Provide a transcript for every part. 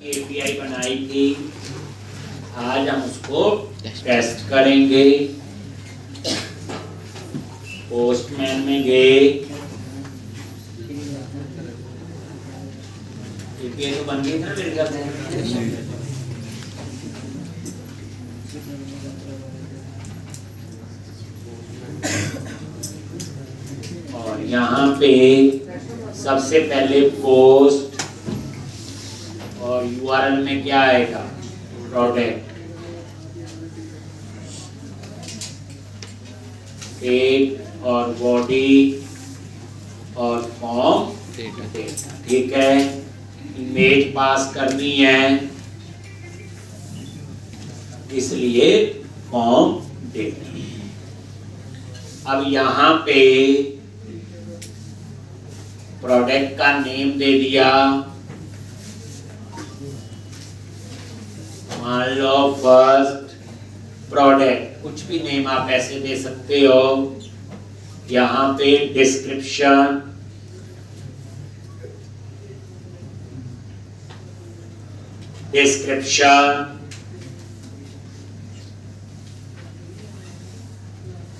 API बनाई थी, आज हम उसको टेस्ट करेंगे। पोस्टमैन में गए, एपीआई तो बन गई थी ना मेरे ख्याल से। और यहाँ पे सबसे पहले पोस्ट और यूआरएल में क्या आएगा, प्रोडक्ट, डेट और बॉडी और फॉर्म डेटा। ठीक है, इमेज पास करनी है इसलिए फॉर्म डेटा। अब यहाँ पे प्रोडक्ट का नेम दे दिया, मान लो फर्स्ट प्रोडक्ट, कुछ भी नेम आप ऐसे दे सकते हो। यहाँ पे डिस्क्रिप्शन,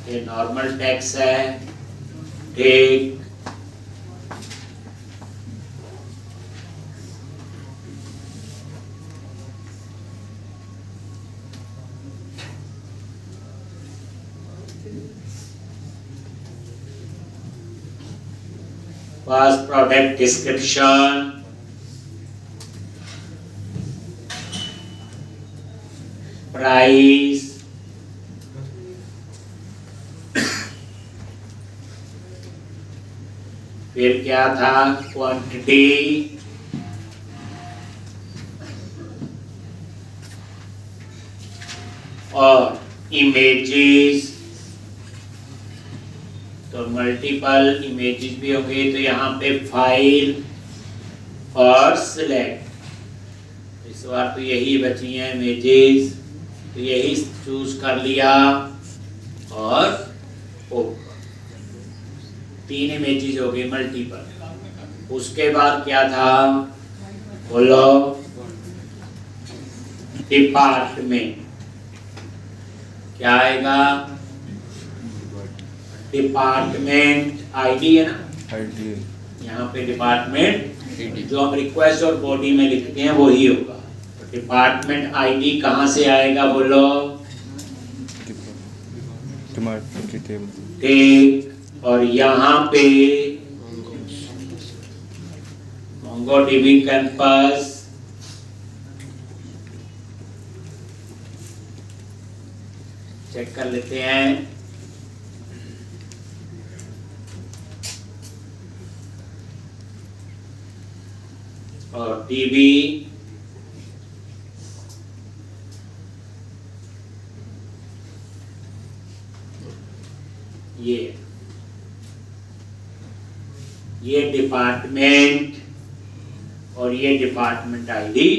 ये नॉर्मल टेक्स्ट है, date, first product description, price, फिर क्या था, क्वांटिटी, और इमेजेस। तो मल्टीपल इमेजेस भी होंगे, तो यहाँ पे फाइल और सिलेक्ट। इस बार तो यही बची हैं इमेजेस, तो यही चूज कर लिया और तीन इमेजेस हो गई मल्टीपल। उसके बाद क्या था, बोलो, डिपार्टमेंट, क्या आएगा, डिपार्टमेंट आईडी है ना, आईडी यहाँ पे डिपार्टमेंट जो हम रिक्वेस्ट और बॉडी में लिखते हैं वही होगा। तो डिपार्टमेंट आईडी कहाँ से आएगा, बोलो, ठीक। और यहाँ पे मोंगोडीबी कैंपस, चेक कर लेते हैं। और डीबी, ये डिपार्टमेंट और ये डिपार्टमेंट आईडी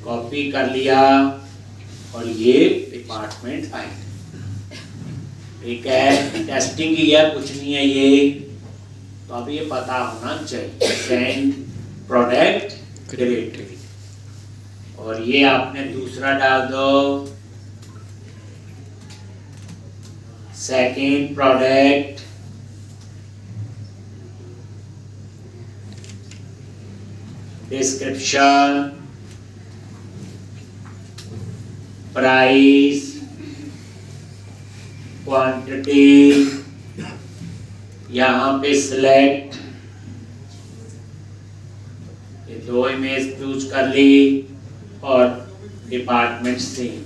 कॉपी कर लिया, और ये डिपार्टमेंट आईडी। ठीक है, टेस्टिंग की है, कुछ नहीं है ये, तो अब ये पता होना चाहिए। सेंड प्रोडक्ट क्रिएटिव, और ये आपने दूसरा डाल दो, second product, description, price, quantity, यहाँ पे सिलेक्ट, ये दो इमेज चूज कर ली, और डिपार्टमेंट सेम।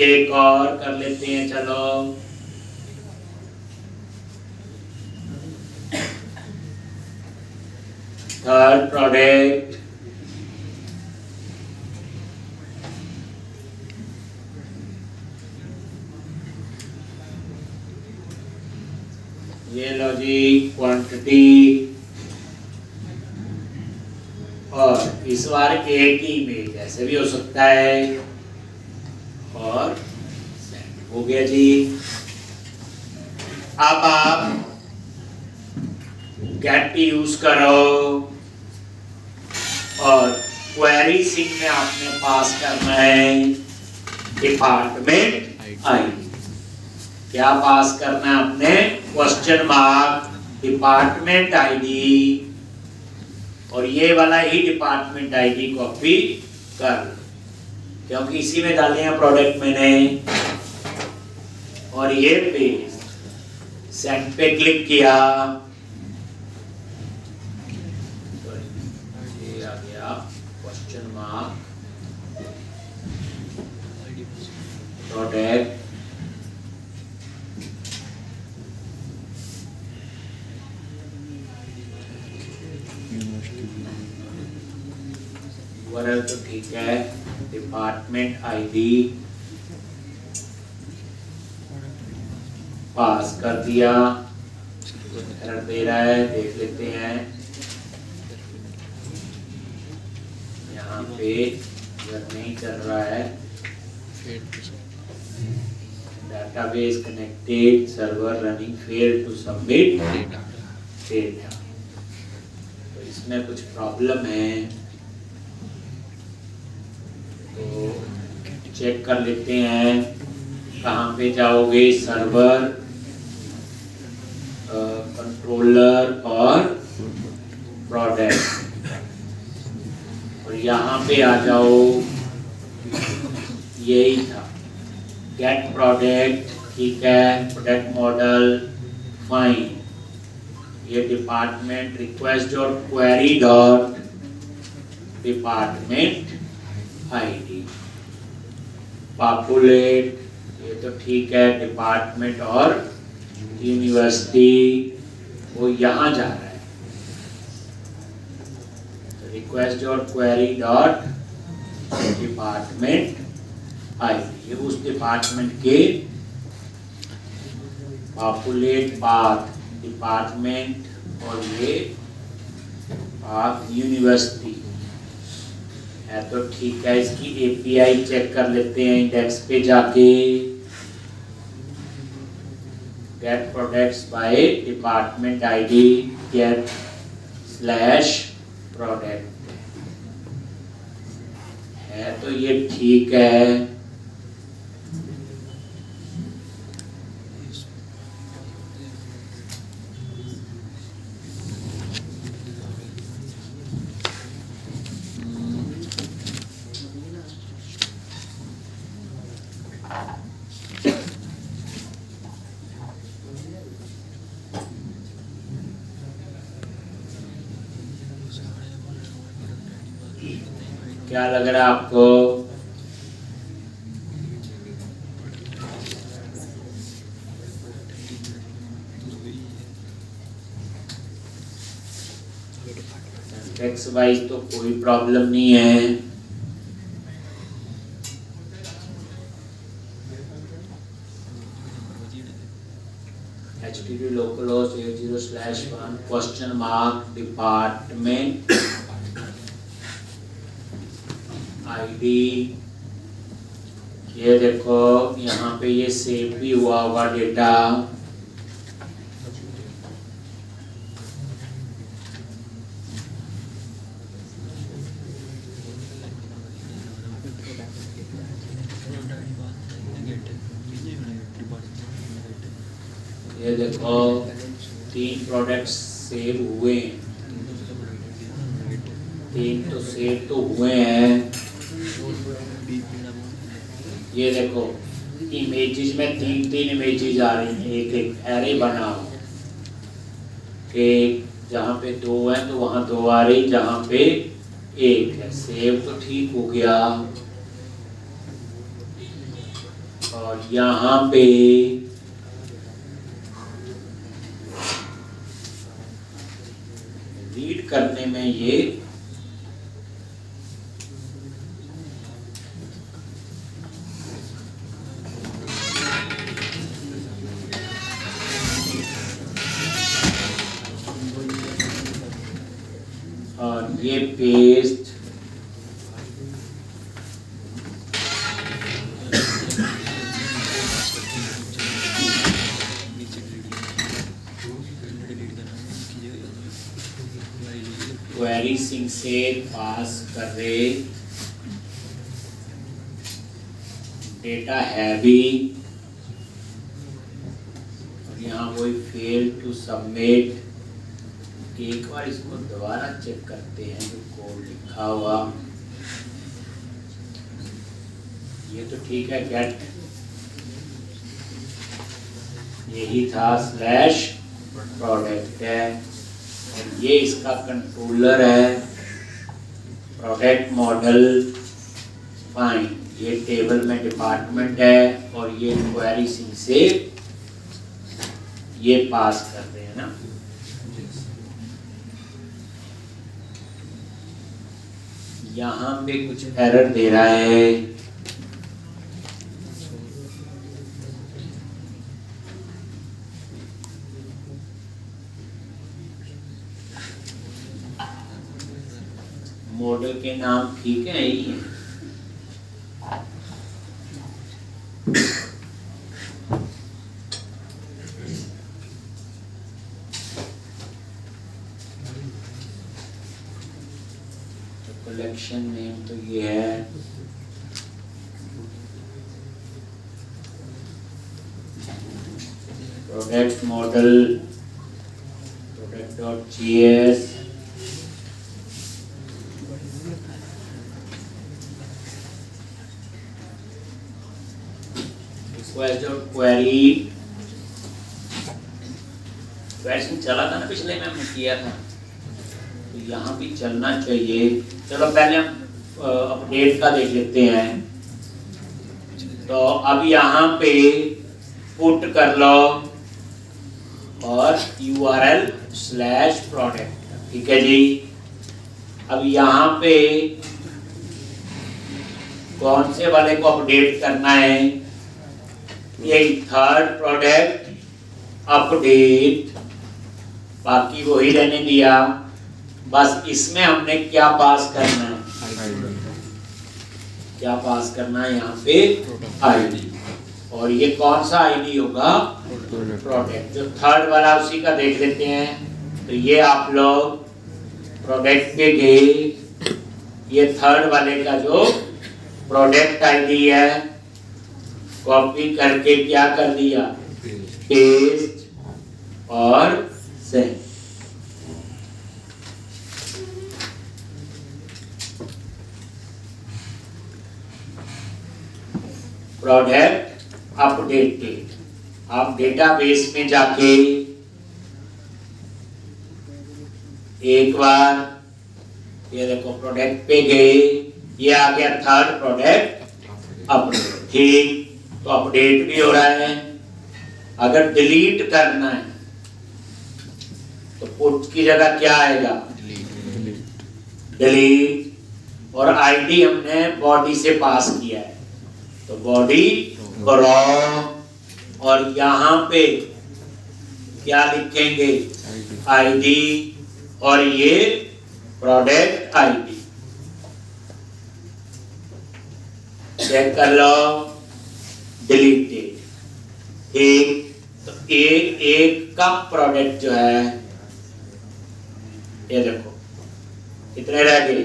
एक और कर लेते हैं, चलो, थर्ड प्रोडक्ट, ये लो जी, क्वांटिटी, और इस बार एक ही इमेज, ऐसे भी हो सकता है, और हो गया जी। अब आप गेट यूज करो, और क्वेरी सिंह में आपने पास करना है डिपार्टमेंट आईडी। क्या पास करना है आपने? क्वेश्चन मार्क डिपार्टमेंट आईडी, और ये वाला ही डिपार्टमेंट आईडी कॉपी कर, क्योंकि इसी में डाले हैं प्रोडक्ट मैंने। और ये पेज सेंड पे क्लिक किया, ये आ गया क्वेश्चन मार्क प्रोडक्ट यूआरएल तो ठीक है, डिपार्टमेंट आईडी पास कर दिया। एरर दे रहा है, देख लेते हैं। यहाँ पे एरर नहीं चल रहा है। Database connected, server running, failed to submit data। तो इसमें कुछ प्रॉब्लम है, तो चेक कर लेते हैं। कहाँ पे जाओगे? सर्वर, कंट्रोलर और प्रोडक्ट, और यहाँ पे आ जाओ। यही था गेट प्रोडक्ट, ठीक है। प्रोडक्ट मॉडल फाइन, ये डिपार्टमेंट रिक्वेस्ट और query dot department ID. Populate, ये तो ठीक है, डिपार्टमेंट और यूनिवर्सिटी, वो यहाँ जा रहा है। तो रिक्वेस्ट और क्वेरी डॉट डिपार्टमेंट आईडी, ये उस डिपार्टमेंट के पॉपुलेट पाथ डिपार्टमेंट, और ये पाथ यूनिवर्सिटी है। तो ठीक है, इसकी एपीआई चेक कर लेते हैं। इंडेक्स पे जाके get products by department ID, get slash product है, तो ये ठीक है। क्या लग रहा है आपको? सिंटैक्स वाइज तो कोई प्रॉब्लम नहीं है। HTTP localhost 80/1 question mark department ID, ये देखो यहाँ पे ये सेव भी हुआ होगा डेटा। ये देखो 3 प्रोडक्ट्स सेव हुए हैं, 3 तो सेव तो हुए हैं। ये देखो इमेजेस में 3 इमेजेस आ रही हैं, एक एरे बना हो, एक जहाँ पे 2 है तो वहाँ 2 आ रही, जहाँ पे 1 है। सेव तो ठीक हो गया। और यहाँ पे रीड करने में ये ये पेस्ट क्वेरी सिंह से से पास कर रहे डेटा हैवी, और यहाँ कोई फेल टू सबमिट। एक बार इसको दोबारा चेक करते हैं जो कोड लिखा हुआ, ये तो ठीक है, गेट यही था, स्लैश प्रोडक्ट है, और ये इसका कंट्रोलर है, प्रोडक्ट मॉडल फाइंड, ये टेबल में डिपार्टमेंट है, और ये क्वेरी से ये पास कर रहे हैं ना। यहाँ पे कुछ एरर दे रहा है, मॉडल के नाम ठीक है यही है, कलेक्शन नेम तो ये है, product model product.js, request.query, question चला था ना पिछले में हमने किया था, तो यहाँ भी चलना चाहिए। चलो पहले हम अपडेट का देख लेते हैं। तो अब यहाँ पे पुट कर लो और url/product, ठीक है जी। अब यहाँ पे कौन से वाले को अपडेट करना है, ये थर्ड प्रोडक्ट अपडेट, बाकी वही रहने दिया, बस इसमें हमने क्या पास करना है, क्या पास करना है यहाँ पे, आईडी, और ये कौन सा आईडी होगा, प्रोडक्ट। जो थर्ड वाला उसी का देख लेते हैं। तो ये आप लोग प्रोडक्ट पे गए, ये थर्ड वाले का जो प्रोडक्ट आईडी है, कॉपी करके क्या कर दिया, पेस्ट और सेंड। Product updated. आप डेटाबेस में जाके एक बार ये देखो प्रोडक्ट पे गए, ये आ गया थर्ड प्रोडक्ट अपडेट, ठीक। तो अपडेट भी हो रहा है। अगर डिलीट करना है तो पुट की जगह क्या आएगा, डिलीट, और आईडी हमने बॉडी से पास किया है, तो बॉडी रॉ, और यहाँ पे क्या लिखेंगे, आईडी, और ये प्रोडक्ट आईडी। चेक कर लो, डिलीटेड, ठीक। तो एक का प्रोडक्ट जो है, ये देखो कितने रह गए,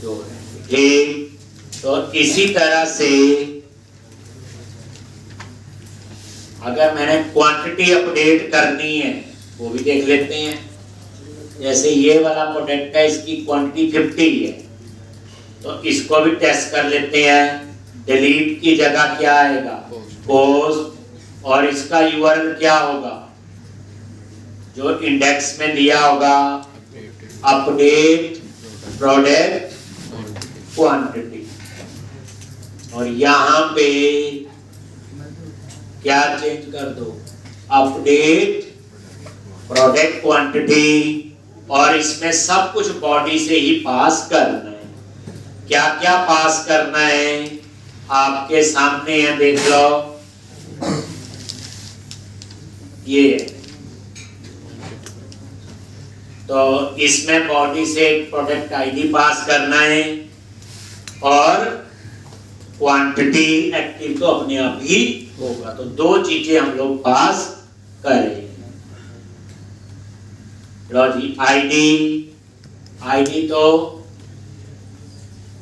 दो, ठीक। तो इसी तरह से अगर मैंने क्वांटिटी अपडेट करनी है वो भी देख लेते हैं। जैसे ये वाला प्रोडक्ट है, इसकी क्वांटिटी 50 है, तो इसको भी टेस्ट कर लेते हैं। डिलीट की जगह क्या आएगा, पोस्ट, और इसका यूआरएल क्या होगा, जो इंडेक्स में दिया होगा, अपडेट प्रोडक्ट क्वांटिटी, और यहाँ पे क्या चेंज कर दो, अपडेट प्रोडक्ट क्वांटिटी, और इसमें सब कुछ बॉडी से ही पास करना है। क्या क्या पास करना है आपके सामने है, देख लो। ये तो इसमें बॉडी से एक प्रोडक्ट आईडी पास करना है, और क्वांटिटी एक्टिव तो अपने आप ही होगा। तो दो चीजें हम लोग पास करें। लो जी, आईडी आईडी तो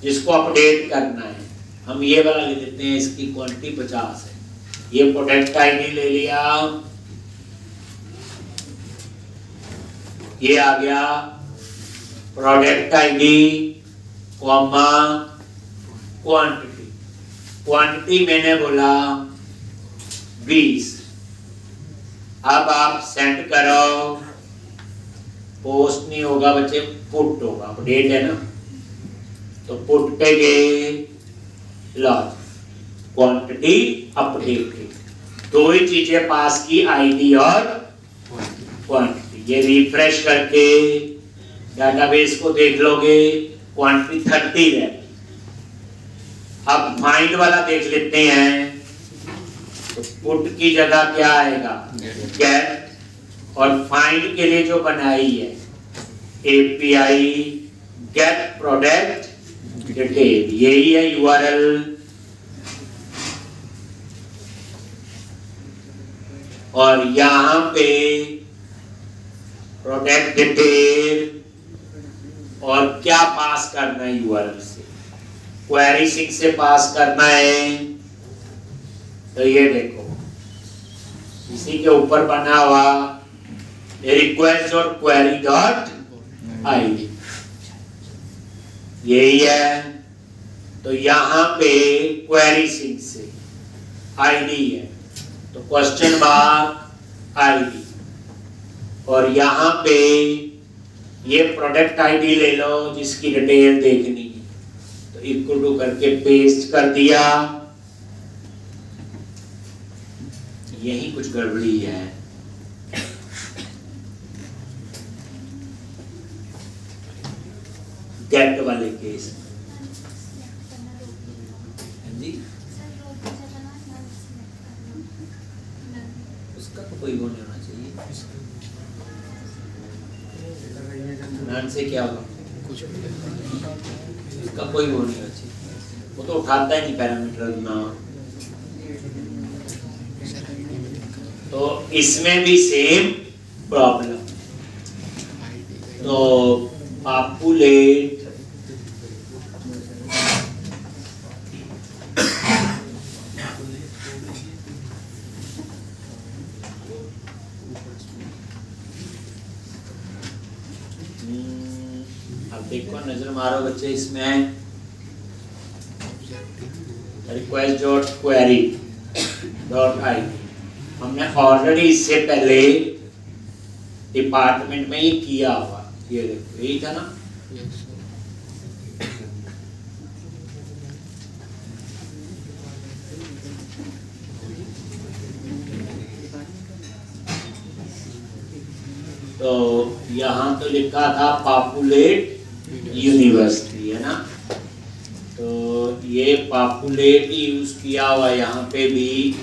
जिसको अपडेट करना है, हम ये वाला ले लेते हैं, इसकी क्वांटिटी 50 है। ये प्रोडक्ट आईडी ले लिया, ये आ गया product ID comma quantity. Quantity मैंने बोला 20। अब आप सेंड करो, पोस्ट नहीं होगा बच्चे, पुट होगा, अपडेट है ना, तो पुट पे गए, लॉज क्वांटिटी अपडेटेड, दो ही चीजें पास की, आईडी और क्वांटिटी। ये रिफ्रेश करके डाटाबेस को देख लोगे, क्वांटिटी 30 है। अब फाइंड वाला देख लेते हैं, तो पुट की जगह क्या आएगा, गेट, और फाइंड के लिए जो बनाई है एपीआई गेट प्रोडक्ट डिटेल, यही है यूआरएल। और यहां पे प्रोडक्ट डिटेल और क्या पास करना है यूआरएल से, क्वेरी सिंक से पास करना है। तो ये देखो इसी के ऊपर बना हुआ रिक्वेस्ट और क्वेरी डॉट आईडी, यही है। तो यहां पे क्वेरी सिंक से आईडी है, तो क्वेश्चन मार्क आईडी, और यहां पे ये प्रोडक्ट आईडी ले लो जिसकी डिटेल देखनी है, तो इक्वल टू करके पेस्ट कर दिया। यही कुछ गड़बड़ी है, गेट वाले केस जी, उसका तो कोई वो नहीं होना चाहिए, नन से क्या होगा, कुछ उसका कोई वो नहीं होना चाहिए, वो तो उठाता ही नहीं पैरामीटर ना। तो इसमें भी सेम प्रॉब्लम, तो पॉपुलेट अब देखो, नजर मारो बच्चे, इसमें request dot query dot I, हमने ऑलरेडी इससे पहले डिपार्टमेंट में ही किया हुआ, ये देखो यही था ना। तो यहाँ तो लिखा था पॉपुलेट यूनिवर्सिटी, है ना, तो ये पॉपुलेट यूज किया हुआ यहाँ पे भी।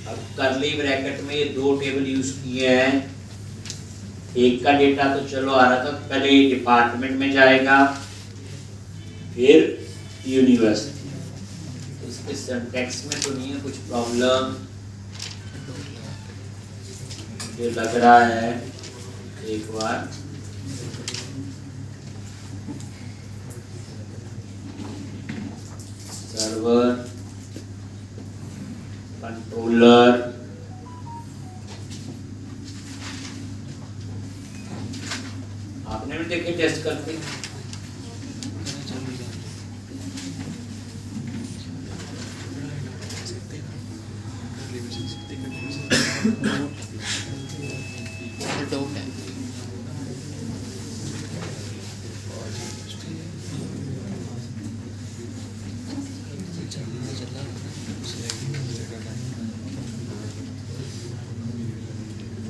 अब करली ब्रैकेट में ये दो टेबल यूज किए हैं, एक का डेटा तो चलो आ रहा था, पहले डिपार्टमेंट में जाएगा फिर यूनिवर्सिटी। इसके सिंटैक्स में तो नहीं है कुछ प्रॉब्लम, मुझे लग रहा है एक बार सर्वर कंट्रोलर आपने भी देखे टेस्ट करते,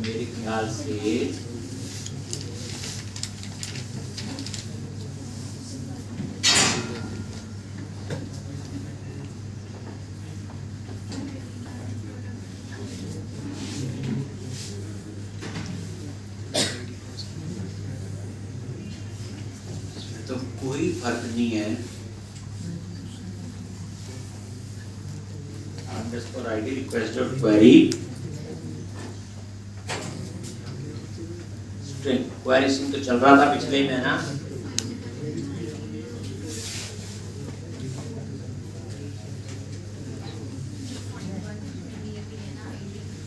मेरे ख्याल से तो कोई फर्क नहीं है, underscore ID request dot query string. Query string तो चल रहा था पिछले में ना,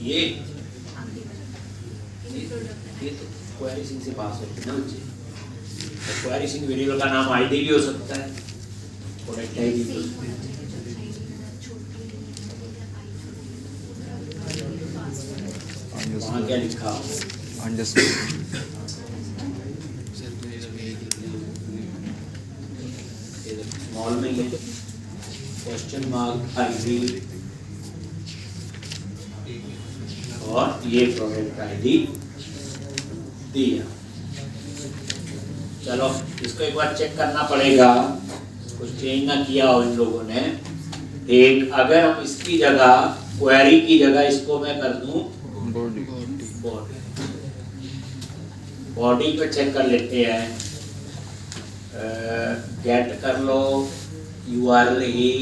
ये तो क्वेरी स्ट्रिंग से पास होती है ना बच्चे। तो क्वेरी स्ट्रिंग वेरिएबल का नाम आईडी भी हो सकता है, प्रोडक्ट आईडी भी। वहाँ क्या लिखा स्मॉल में ये क्वेश्चन मार्क आईडी और ये प्रोडक्ट आईडी दिया। चलो इसको एक बार चेक करना पड़ेगा, कुछ चेंज ना किया हो इन लोगों ने। एक अगर हम इसकी जगह क्वेरी की जगह इसको मैं कर दूं बॉडी, बॉडी पे चेक कर लेते हैं। गेट कर लो URL ही,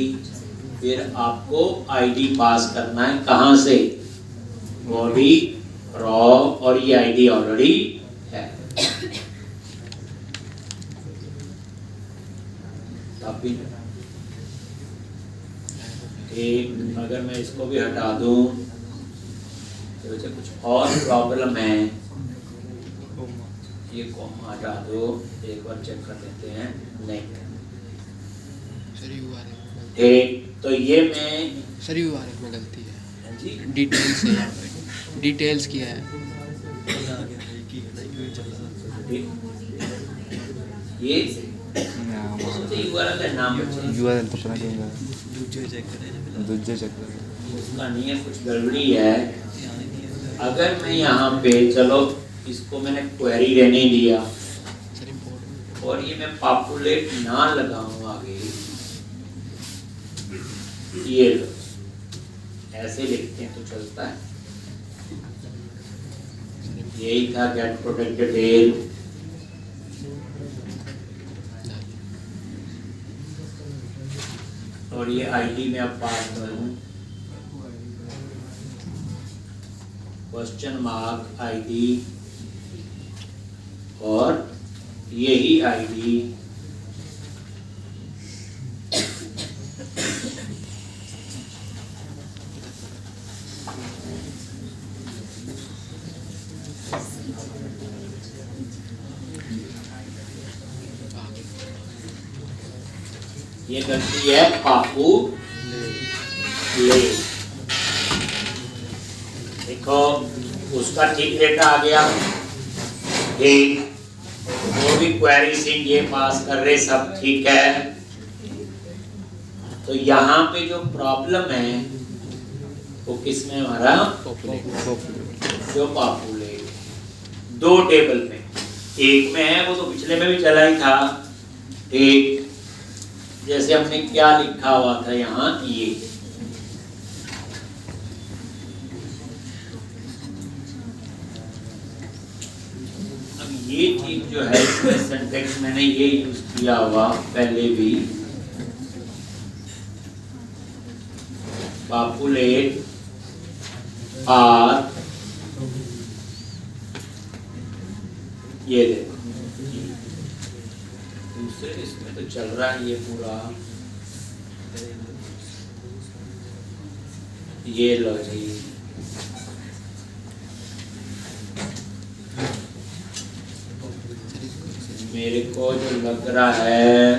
फिर आपको आईडी पास करना है। कहाँ से? बॉडी रॉ, और ये आईडी ऑलरेडी है। एक अगर मैं इसको भी हटा दूं तो वैसे कुछ और प्रॉब्लम है, ये कॉमा हटा दो, एक बार चेक कर लेते हैं। नहीं ठीक, तो ये मैं सर URL में गलती है जी, डिटेल्स है, डिटेल्स किया है ये URL का नाम URL तो पता नहीं है, दूसरे चेक करें उसका नहीं है, कुछ गड़बड़ी है। अगर मैं यहाँ पे चलो इसको मैंने क्वेरी रहने दिया और ये मैं पॉपुलेट ना लगाऊं आगे, ये लो ऐसे लिखते हैं तो चलता है। यही था गेट प्रोटेक्ट डिटेल। और ये आईडी में अब पास करूं क्वेश्चन मार्क आईडी, और यही आईडी ये गलती है पापू ले। देखो उसका ठीक डेटा आ गया, ठीक, वो भी क्वेरी सिंह ये पास कर रहे, सब ठीक है। तो यहाँ पे जो प्रॉब्लम है वो किसमें हमारा जो पॉपुलेट, दो टेबल में, एक में है वो तो पिछले में भी चला ही था। ठीक, जैसे हमने क्या लिखा हुआ था यहाँ, ये अब ये चीज जो है इसमें सिंटैक्स मैंने ये यूज किया हुआ पहले भी, पॉपुलेट आर, ये देखो दूसरे इसमें तो चल रहा है ये पूरा, ये लो जी। मेरे को जो लग रहा है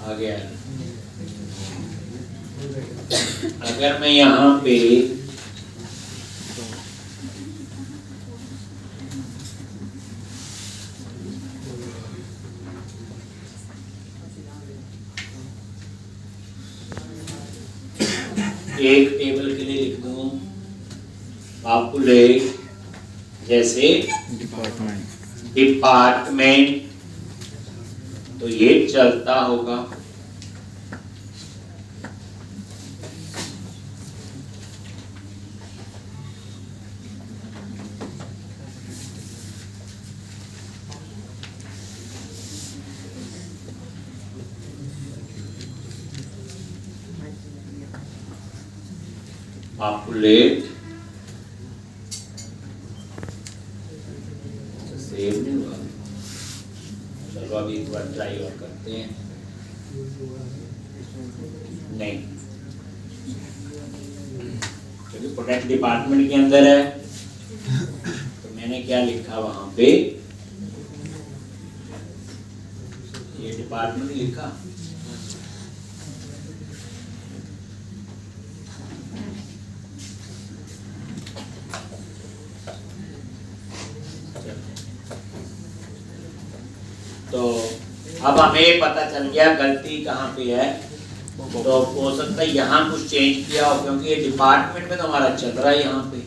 आ गया, अगर मैं यहाँ पे एक टेबल के लिए लिख दूं पॉपुलेट, जैसे डिपार्टमेंट, तो ये चलता होगा। पॉपुलेट, सेव नहीं हुआ। चलो अभी एक बार ट्राई और करते हैं। नहीं, क्योंकि प्रोडक्ट डिपार्टमेंट के अंदर है, तो मैंने क्या लिखा वहां पे, ये डिपार्टमेंट लिखा, तो अब हमें पता चल गया गलती कहाँ पे है। तो हो सकता है यहाँ कुछ चेंज किया हो, क्योंकि ये डिपार्टमेंट में तो हमारा चल रहा है। यहाँ पे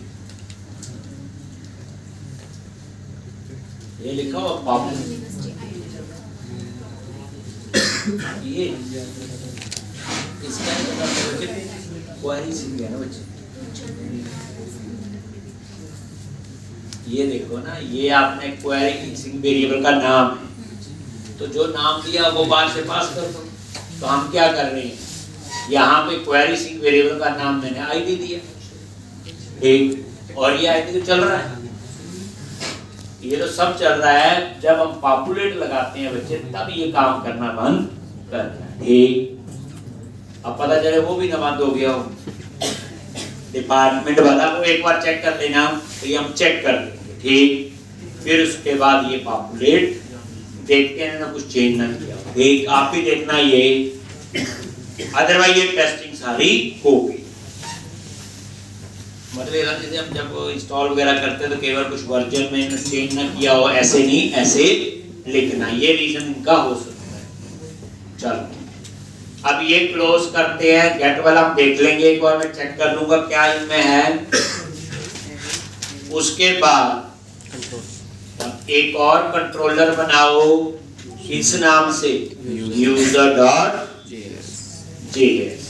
ये लिखा हुआ पॉपुलर, ये इसका क्वेरी सिंह है ना बच्चे, ये देखो ना, ये आपने क्वेरी सिंह वेरिएबल का नाम है, तो जो नाम दिया वो बाहर से पास कर दो। तो हम क्या कर रहे हैं, यहाँ पे क्वेरी सिंह वेरिएबल का नाम मैंने आईडी दिया, ठीक, और ये आईडी तो चल रहा है, ये तो सब चल रहा है। जब हम पॉपुलेट लगाते हैं बच्चे, तब ये काम करना बंद कर रहा है, ठीक। अब पता चले वो भी ना बंद हो गया हो, डिपार्टमेंट वाला को एक बार चेक कर लेना, तो ये हम चेक कर लेंगे, ठीक। फिर उसके बाद ये पॉपुलेट देखते हैं ना कुछ चेंज ना किया, ठीक। आप ही देखना ये, अदरवाइज ये टेस्टिंग सारी हो गई। मतलब जैसे हम जब इंस्टॉल वगैरह करते हैं तो कई बार कुछ वर्जन में चेंज ना किया हो, ऐसे नहीं, ऐसे लिखना, ये रीजन इनका हो सकता है। चलो अब ये क्लोज करते हैं, गेट वाला हम देख लेंगे एक बार, मैं चेक कर लूंगा क्या इनमें है। उसके बाद एक और कंट्रोलर बनाओ, इस नाम से user dot JS.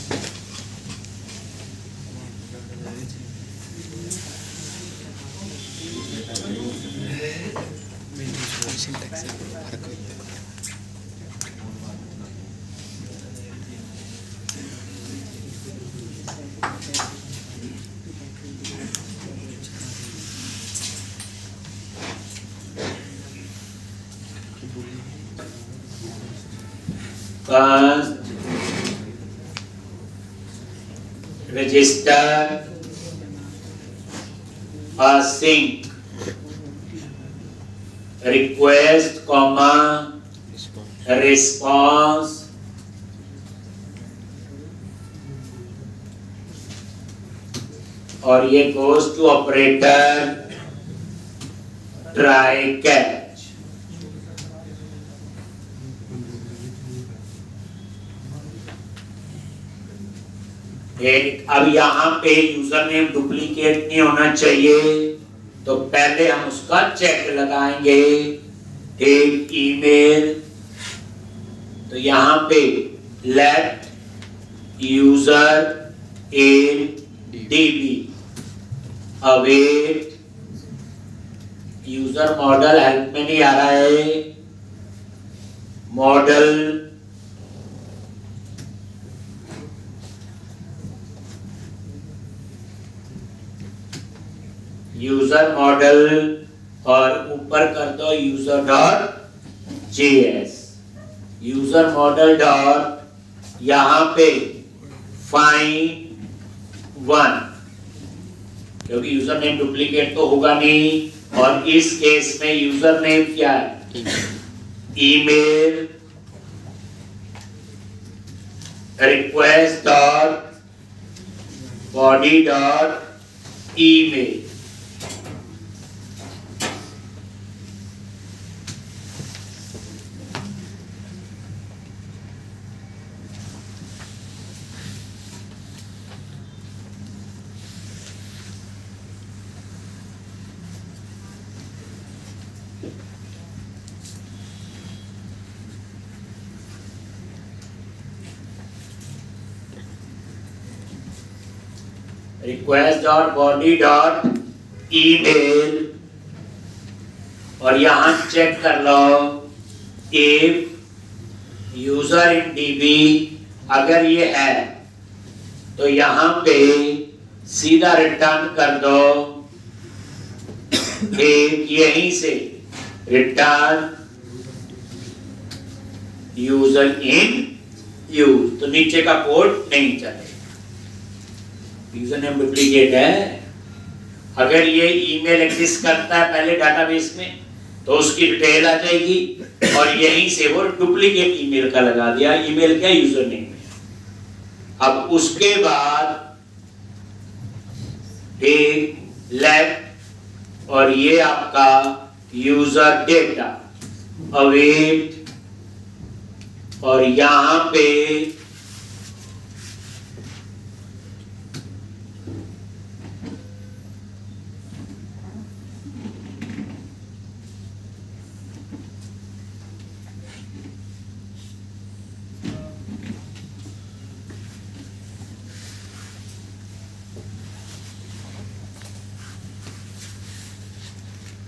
First, register a sync request, response और ये goes to operator try catch। अब यहाँ पे यूजर नेम डुप्लीकेट नहीं होना चाहिए, तो पहले हम उसका चेक लगाएंगे, ठीक। ईमेल, तो यहाँ पे let user in DB await user model, help में नहीं आ रहा है, मॉडल यूजर मॉडल, और ऊपर कर दो user dot JS, user model dot, यहाँ पे फाइंड वन, क्योंकि यूजर नेम डुप्लीकेट तो होगा नहीं, और इस केस में यूजर नेम क्या है, email, request dot body dot email. request dot body dot email, और यहाँ चेक कर लो if यूजर इन डीबी, अगर ये है तो यहाँ पे सीधा रिटर्न कर दो, ठीक यहीं से रिटर्न यूजर इन यूज, तो नीचे का कोड नहीं चलेगा, यूजर नेम डुप्लीकेट है। अगर ये ईमेल एग्जिस्ट करता है पहले डाटाबेस में तो उसकी डिटेल आ जाएगी, और यहीं से वो डुप्लीकेट ईमेल का लगा दिया, ईमेल क्या यूजर नेम है। अब उसके बाद ठीक लेफ्ट, और ये आपका यूजर डेटा अवेट, और यहां पे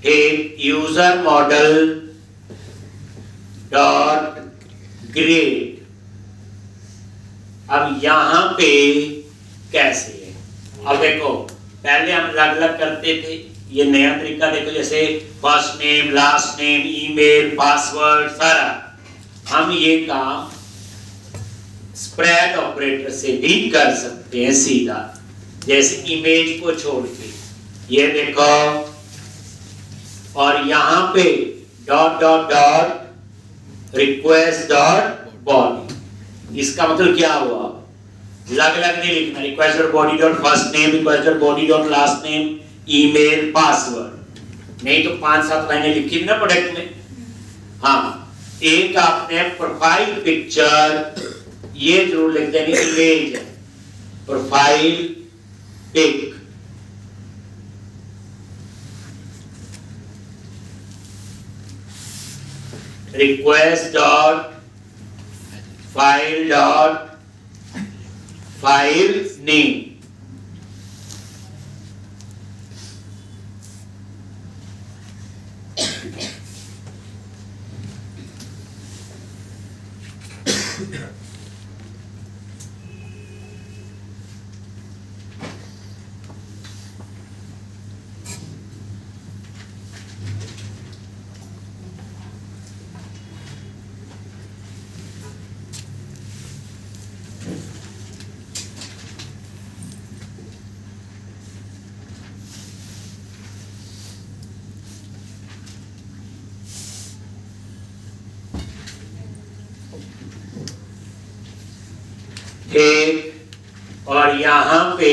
एक यूजर मॉडल डॉट ग्रेड। अब यहां पे कैसे है, अब देखो पहले हम अलग अलग करते थे, ये नया तरीका देखो, जैसे first name, last name, email, password, सारा हम ये काम स्प्रेड ऑपरेटर से भी कर सकते हैं सीधा, जैसे इमेज को छोड़ के ये देखो, और यहां पे dot dot dot request dot body. इसका मतलब क्या हुआ, अलग अलग नहीं लिखना, request dot body dot first name, request dot body dot last name, email, password, नहीं तो 5-7 लाइनें लिखी थी ना प्रोडक्ट में। हाँ, एक आपने प्रोफाइल पिक्चर ये जरूर लिख देनी, इमेज है profile pic, request dot file name, एक, और यहां पे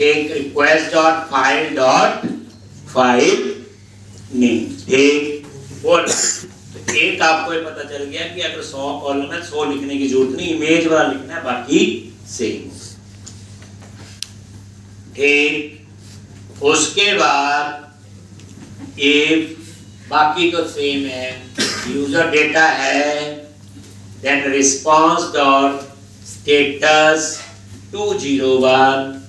एक रिक्वेस्ट डॉट फाइल नेम, ठीक बोल। तो एक आपको ये पता चल गया कि अगर 100 कॉलम है 100 लिखने की जरूरत नहीं, इमेज वाला लिखना है, बाकी सेम, ठीक। उसके बाद इफ, बाकी तो सेम है, यूजर डेटा है, then response dot status 201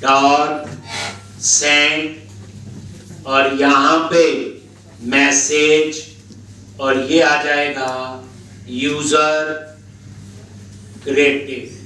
dot send, और यहां पे मैसेज, और ये आ जाएगा यूजर क्रिएटिव।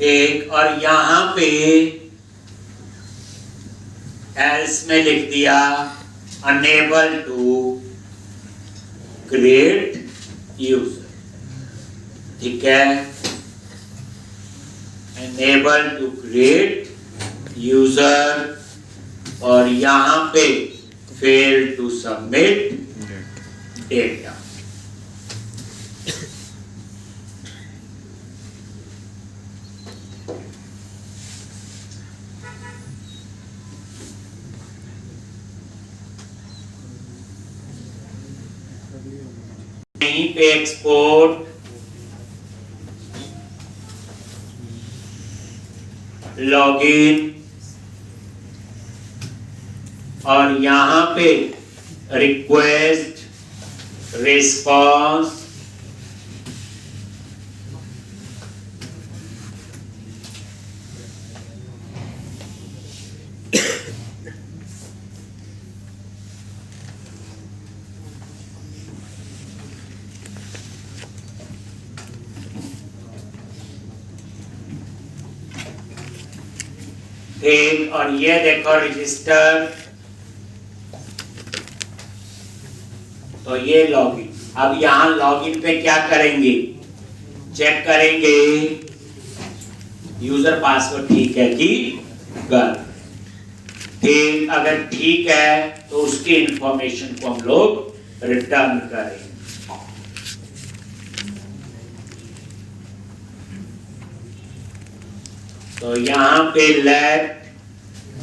एक, और यहां पे एल्स में लिख दिया अनेबल टू क्रिएट यूजर, ठीक है, अनेबल टू क्रिएट यूजर, और यहां पे फेल टू सबमिट डेटा। यहीं पे एक्सपोर्ट, लॉगिन, और यहां पे रिक्वेस्ट रिस्पॉन्स, एक, और ये देखो रजिस्टर, तो ये लॉगिन। अब यहां लॉगिन पे क्या करेंगे, चेक करेंगे यूजर पासवर्ड ठीक है कि गलत। ठीक, अगर ठीक है तो उसकी इंफॉर्मेशन को हम लोग रिटर्न करेंगे। तो यहां पे let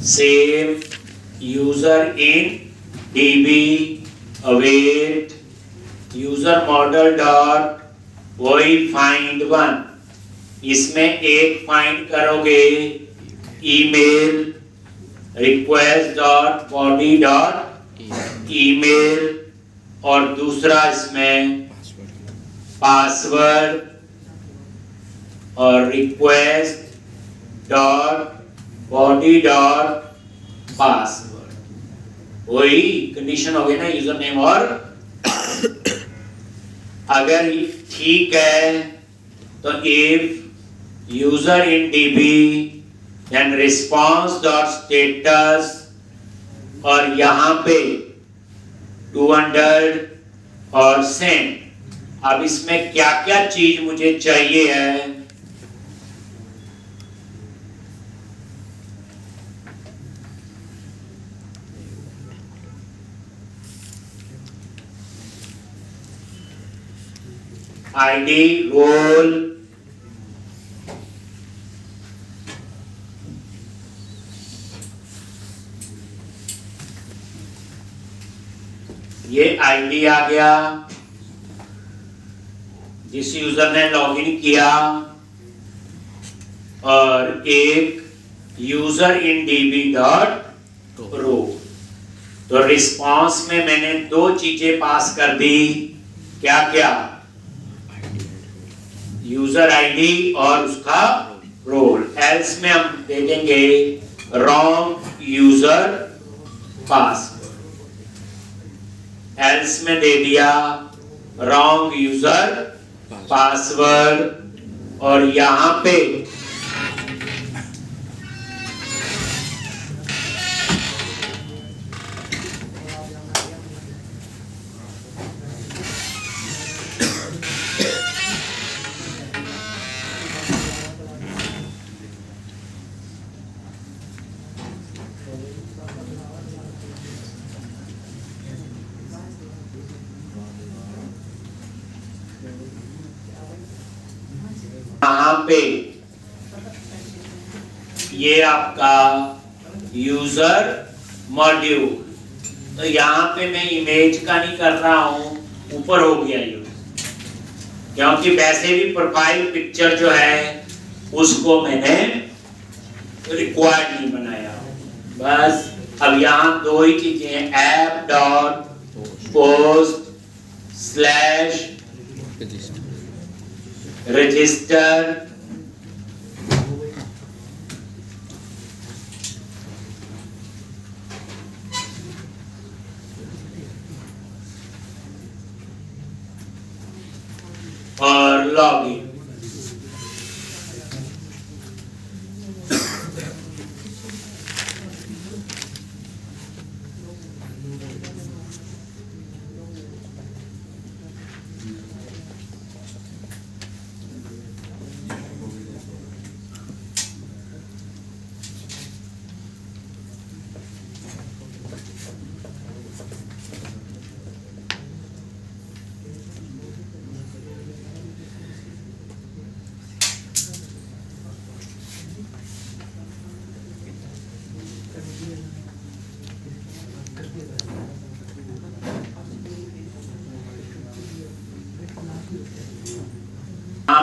save user in DB await user model dot वही फाइंड वन, इसमें एक फाइंड करोगे email request dot body dot email, और दूसरा इसमें पासवर्ड और request dot body dot password, वही कंडीशन हो गई ना, यूजर नेम और अगर ठीक है तो if user in DB then response dot status, और यहां पे 200 और सेंड। अब इसमें क्या क्या चीज मुझे चाहिए है, आईडी, रोल, ये आईडी आ गया जिस यूजर ने लॉगिन किया, और एक user in DB dot row. तो रिस्पांस में मैंने दो चीजें पास कर दी, क्या क्या, यूजर आईडी और उसका रोल। एल्स में हम दे देंगे रॉन्ग यूजर पासवर्ड, एल्स में दे दिया रॉन्ग यूजर पासवर्ड, और यहां पे यहाँ पे ये आपका यूजर मॉड्यूल, तो यहाँ पे मैं इमेज का नहीं कर रहा हूं, ऊपर हो गया यूजर, क्योंकि वैसे भी प्रोफाइल पिक्चर जो है उसको मैंने रिक्वायर्ड नहीं बनाया। बस अब यहाँ दो ही चीजें हैं, app dot post slash register, और लॉगिन।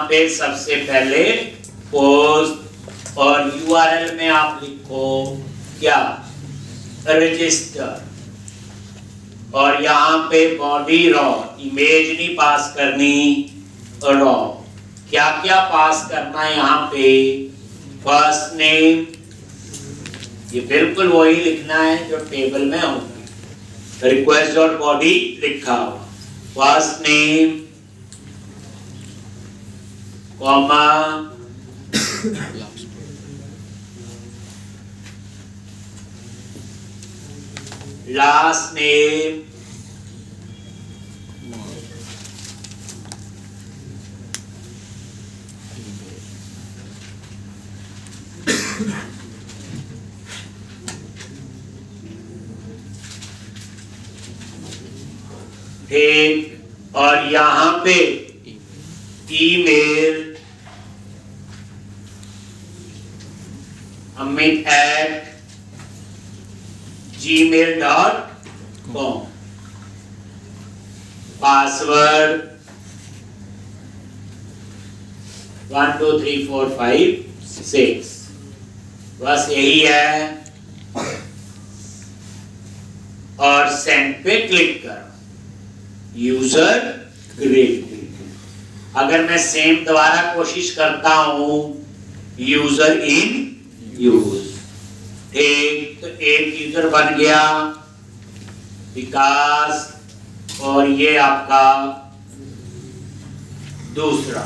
पे सबसे पहले पोस्ट और यूआरएल में आप लिखो क्या, रजिस्टर, और यहाँ पे बॉडी रॉ, इमेज नहीं पास करनी, रॉ। क्या क्या पास करना है यहाँ पे, फर्स्ट नेम, ये बिल्कुल वही लिखना है जो टेबल में होगी, रिक्वेस्ट और बॉडी लिखा हुआ, first name comma last name ठीक, और यहाँ पे ईमेल amit@gmail.com, पासवर्ड 1 2 3 4 5 6, बस यही है, और सेंड पे क्लिक करो, यूजर ग्रेड। अगर मैं सेम दोबारा कोशिश करता हूं, यूजर इन यूज, ठीक, तो एक यूजर बन गया विकास, और ये आपका दूसरा,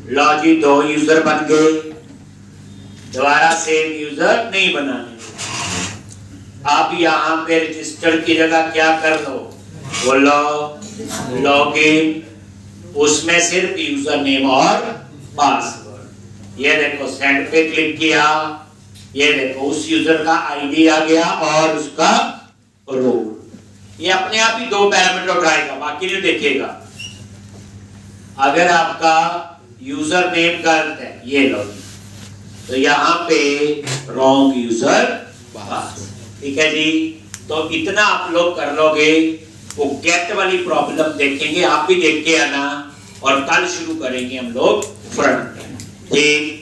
लो जी 2 यूजर बन गए, दोबारा सेम यूजर नहीं बनाने। अब यहाँ पे रजिस्टर की जगह क्या कर लो, बोलो लॉगिन, उसमें सिर्फ यूजर नेम और पासवर्ड, ये देखो सेंड पे क्लिक किया, ये देखो उस यूजर का आईडी आ गया और उसका रोल, ये अपने आप ही 2 पैरामीटर उठाएगा, बाकी नहीं देखेगा। अगर आपका यूजर नेम गलत है, ये लो, तो यहाँ पे रॉन्ग यूजर पास, ठीक है जी। तो इतना आप लोग कर लोगे, वो गेट वाली प्रॉब्लम देखेंगे, आप भी देख के आना, और कल शुरू करेंगे हम लोग फ्रंट, ठीक।